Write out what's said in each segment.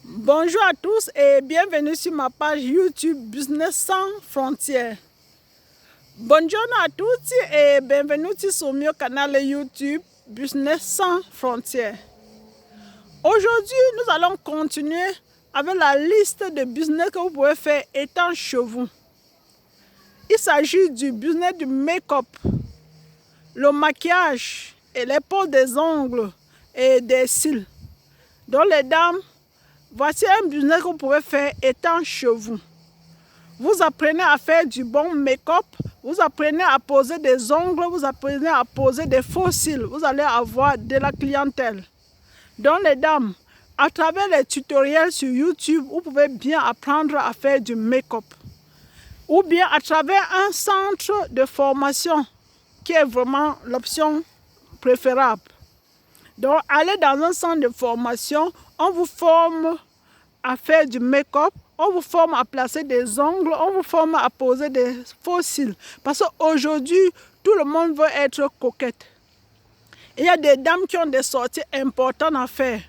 Bonjour à tous et bienvenue sur ma page YouTube Business sans frontières. Buongiorno a tutti e benvenuti sul mio canale YouTube Business sans frontières. Aujourd'hui, nous allons continuer avec la liste de business que vous pouvez faire étant chez vous. Il s'agit du business du make-up, le maquillage et les poses des ongles et des cils. Donc les dames, voici un business que vous pouvez faire étant chez vous. Vous apprenez à faire du bon make-up, vous apprenez à poser des ongles, vous apprenez à poser des faux cils. Vous allez avoir de la clientèle. Donc les dames, à travers les tutoriels sur YouTube, vous pouvez bien apprendre à faire du make-up. Ou bien à travers un centre de formation qui est vraiment l'option préférable. Donc, allez dans un centre de formation, on vous forme à faire du make-up, on vous forme à placer des ongles, on vous forme à poser des faux cils. Parce qu'aujourd'hui, tout le monde veut être coquette. Il y a des dames qui ont des sorties importantes à faire.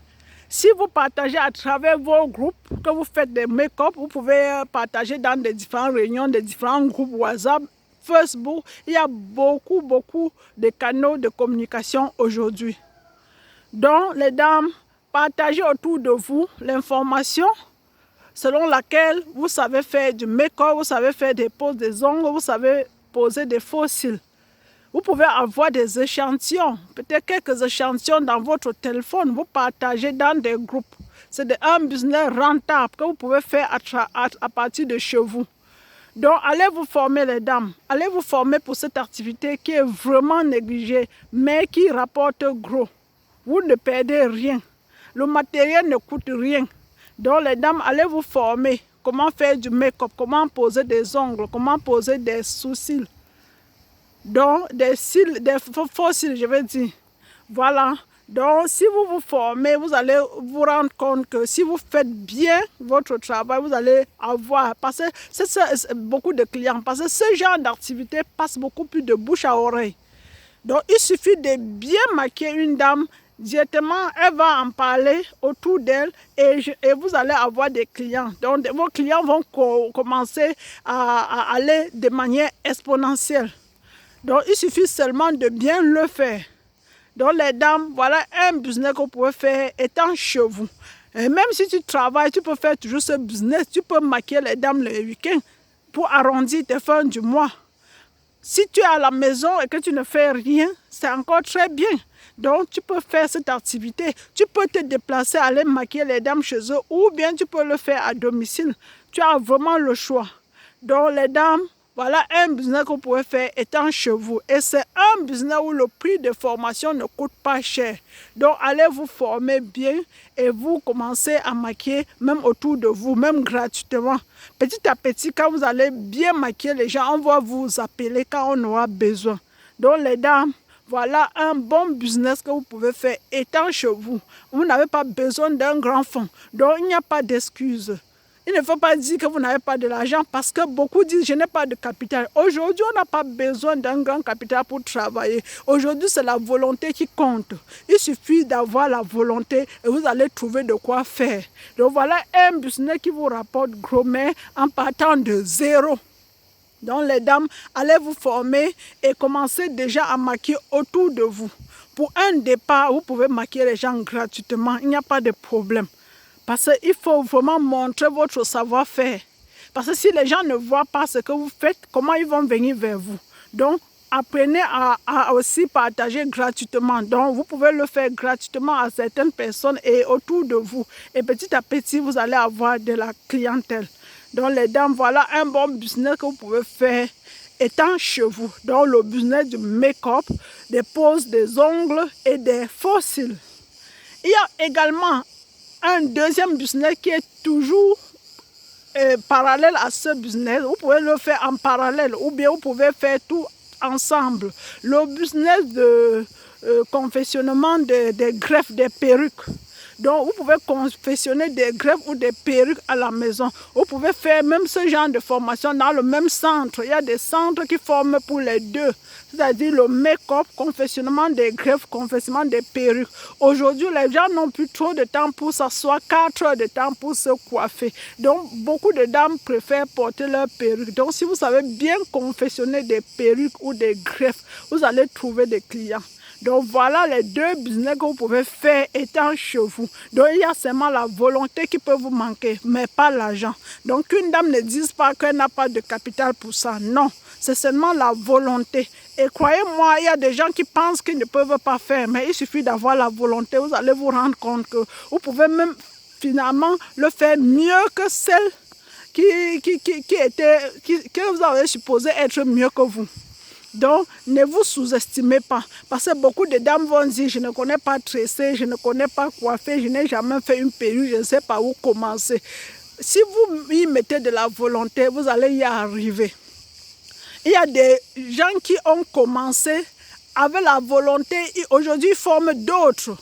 Si vous partagez à travers vos groupes, que vous faites des make-up, vous pouvez partager dans des différentes réunions, des différents groupes WhatsApp, Facebook. Il y a beaucoup de canaux de communication aujourd'hui. Donc, les dames, partagez autour de vous l'information selon laquelle vous savez faire du make-up, vous savez faire des poses des ongles, vous savez poser des faux cils. Vous pouvez avoir des échantillons, peut-être quelques échantillons dans votre téléphone, vous partagez dans des groupes. C'est un business rentable que vous pouvez faire à partir de chez vous. Donc, allez vous former les dames, allez vous former pour cette activité qui est vraiment négligée, mais qui rapporte gros. Vous ne perdez rien. Le matériel ne coûte rien. Donc, les dames, allez vous former. Comment faire du make-up, comment poser des ongles, comment poser des sous-cils. Donc, des faux cils, je veux dire. Voilà. Donc, si vous vous formez, vous allez vous rendre compte que si vous faites bien votre travail, vous allez avoir, parce que c'est beaucoup de clients, parce que ce genre d'activité passe beaucoup plus de bouche à oreille. Donc, il suffit de bien maquiller une dame, directement, elle va en parler autour d'elle et vous allez avoir des clients. Donc, vos clients vont commencer à aller de manière exponentielle. Donc, il suffit seulement de bien le faire. Donc, les dames, voilà un business que vous pouvez faire étant chez vous. Et même si tu travailles, tu peux faire toujours ce business. Tu peux maquiller les dames le week-end pour arrondir tes fins du mois. Si tu es à la maison et que tu ne fais rien, c'est encore très bien. Donc, tu peux faire cette activité. Tu peux te déplacer, aller maquiller les dames chez eux ou bien tu peux le faire à domicile. Tu as vraiment le choix. Donc, les dames, voilà un business que vous pouvez faire étant chez vous. Et c'est un business où le prix de formation ne coûte pas cher. Donc, allez vous former bien et vous commencez à maquiller même autour de vous, même gratuitement. Petit à petit, quand vous allez bien maquiller les gens, on va vous appeler quand on aura besoin. Donc, les dames, voilà un bon business que vous pouvez faire étant chez vous. Vous n'avez pas besoin d'un grand fonds. Donc, il n'y a pas d'excuses. Il ne faut pas dire que vous n'avez pas de l'argent parce que beaucoup disent je n'ai pas de capital. Aujourd'hui, on n'a pas besoin d'un grand capital pour travailler. Aujourd'hui, c'est la volonté qui compte. Il suffit d'avoir la volonté et vous allez trouver de quoi faire. Donc voilà un business qui vous rapporte gros, mais en partant de zéro. Donc les dames, allez vous former et commencez déjà à maquiller autour de vous. Pour un départ, vous pouvez maquiller les gens gratuitement. Il n'y a pas de problème. Parce qu'il faut vraiment montrer votre savoir-faire. Parce que si les gens ne voient pas ce que vous faites, comment ils vont venir vers vous? Donc, apprenez à aussi partager gratuitement. Donc, vous pouvez le faire gratuitement à certaines personnes et autour de vous. Et petit à petit, vous allez avoir de la clientèle. Donc, les dames, voilà un bon business que vous pouvez faire étant chez vous. Donc, le business du make-up, des poses, des ongles et des faux cils. Il y a également un deuxième business qui est toujours parallèle à ce business. Vous pouvez le faire en parallèle ou bien vous pouvez faire tout ensemble. Le business de confectionnement des greffes, des perruques. Donc, vous pouvez confectionner des greffes ou des perruques à la maison. Vous pouvez faire même ce genre de formation dans le même centre. Il y a des centres qui forment pour les deux. C'est-à-dire le make-up, confectionnement des greffes, confectionnement des perruques. Aujourd'hui, les gens n'ont plus trop de temps pour s'asseoir, 4 heures de temps pour se coiffer. Donc, beaucoup de dames préfèrent porter leurs perruques. Donc, si vous savez bien confectionner des perruques ou des greffes, vous allez trouver des clients. Donc voilà les 2 business que vous pouvez faire étant chez vous. Donc il y a seulement la volonté qui peut vous manquer, mais pas l'argent. Donc qu'une dame ne dise pas qu'elle n'a pas de capital pour ça. Non, c'est seulement la volonté. Et croyez-moi, il y a des gens qui pensent qu'ils ne peuvent pas faire, mais il suffit d'avoir la volonté. Vous allez vous rendre compte que vous pouvez même finalement le faire mieux que celle que vous avez supposé être mieux que vous. Donc, ne vous sous-estimez pas. Parce que beaucoup de dames vont dire, je ne connais pas tresser, je ne connais pas coiffer, je n'ai jamais fait une perruque, je ne sais pas où commencer. Si vous y mettez de la volonté, vous allez y arriver. Il y a des gens qui ont commencé avec la volonté et aujourd'hui ils forment d'autres.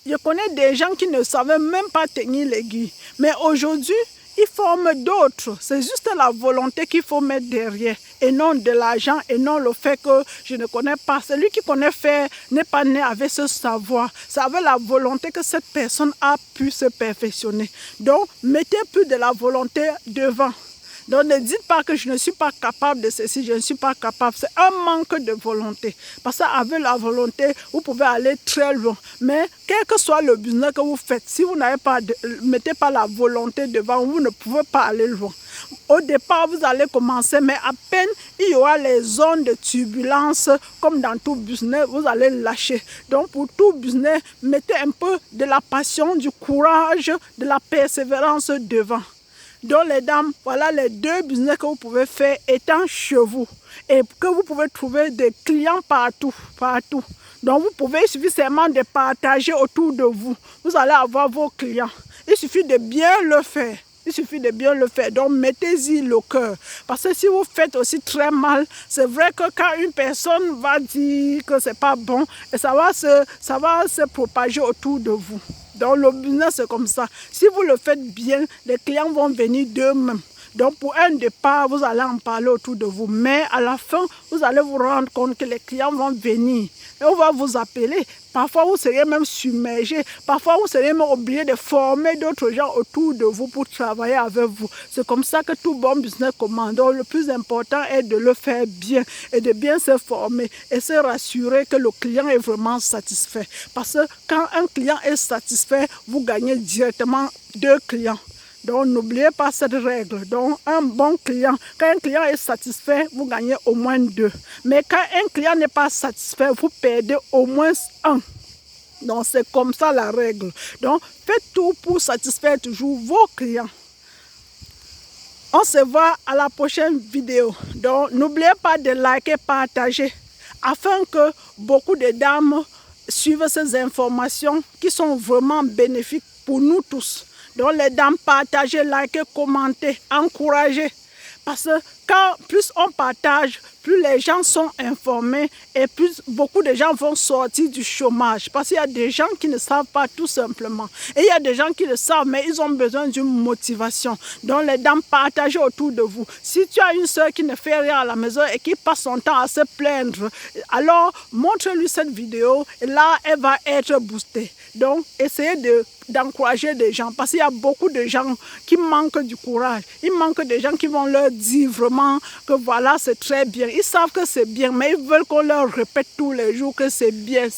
Je connais des gens qui ne savaient même pas tenir l'aiguille. Mais aujourd'hui, ils forment d'autres. C'est juste la volonté qu'il faut mettre derrière et non de l'argent et non le fait que je ne connais pas. Celui qui connaît faire n'est pas né avec ce savoir. C'est avec la volonté que cette personne a pu se perfectionner. Donc, mettez plus de la volonté devant. Donc ne dites pas que je ne suis pas capable de ceci, je ne suis pas capable. C'est un manque de volonté. Parce qu'avec la volonté, vous pouvez aller très loin. Mais quel que soit le business que vous faites, si vous n'avez pas mettez pas la volonté devant, vous ne pouvez pas aller loin. Au départ, vous allez commencer, mais à peine il y aura les zones de turbulence, comme dans tout business, vous allez lâcher. Donc pour tout business, mettez un peu de la passion, du courage, de la persévérance devant. Donc les dames, voilà les 2 business que vous pouvez faire étant chez vous et que vous pouvez trouver des clients partout. Donc vous pouvez, il suffit seulement de partager autour de vous. Vous allez avoir vos clients. Il suffit de bien le faire. Il suffit de bien le faire. Donc, mettez-y le cœur. Parce que si vous faites aussi très mal, c'est vrai que quand une personne va dire que c'est pas bon, et ça va se propager autour de vous. Donc, le business, c'est comme ça. Si vous le faites bien, les clients vont venir d'eux-mêmes. Donc, pour un départ, vous allez en parler autour de vous. Mais à la fin, vous allez vous rendre compte que les clients vont venir. Et on va vous appeler. Parfois, vous serez même submergé. Parfois, vous serez même obligé de former d'autres gens autour de vous pour travailler avec vous. C'est comme ça que tout bon business commence. Donc, le plus important est de le faire bien et de bien se former et se rassurer que le client est vraiment satisfait. Parce que quand un client est satisfait, vous gagnez directement 2 clients. Donc, n'oubliez pas cette règle. Donc, un bon client, quand un client est satisfait, vous gagnez au moins 2. Mais quand un client n'est pas satisfait, vous perdez au moins 1. Donc, c'est comme ça la règle. Donc, faites tout pour satisfaire toujours vos clients. On se voit à la prochaine vidéo. Donc, n'oubliez pas de liker, partager, afin que beaucoup de dames suivent ces informations qui sont vraiment bénéfiques pour nous tous. Donc les dames, partagez, likez, commentez, encouragez. Parce que quand plus on partage, plus les gens sont informés et plus beaucoup de gens vont sortir du chômage. Parce qu'il y a des gens qui ne savent pas tout simplement. Et il y a des gens qui le savent, mais ils ont besoin d'une motivation. Donc les dames, partagez autour de vous. Si tu as une soeur qui ne fait rien à la maison et qui passe son temps à se plaindre, alors montre-lui cette vidéo et là, elle va être boostée. Donc, essayez d'encourager des gens parce qu'il y a beaucoup de gens qui manquent du courage. Il manque des gens qui vont leur dire vraiment que voilà, c'est très bien. Ils savent que c'est bien, mais ils veulent qu'on leur répète tous les jours que c'est bien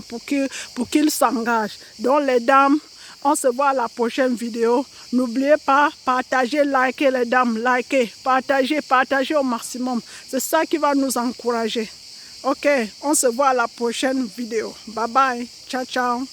pour qu'ils s'engagent. Donc, les dames, on se voit à la prochaine vidéo. N'oubliez pas, partagez, likez les dames, likez, partagez au maximum. C'est ça qui va nous encourager. Ok, on se voit à la prochaine vidéo. Bye bye, ciao ciao.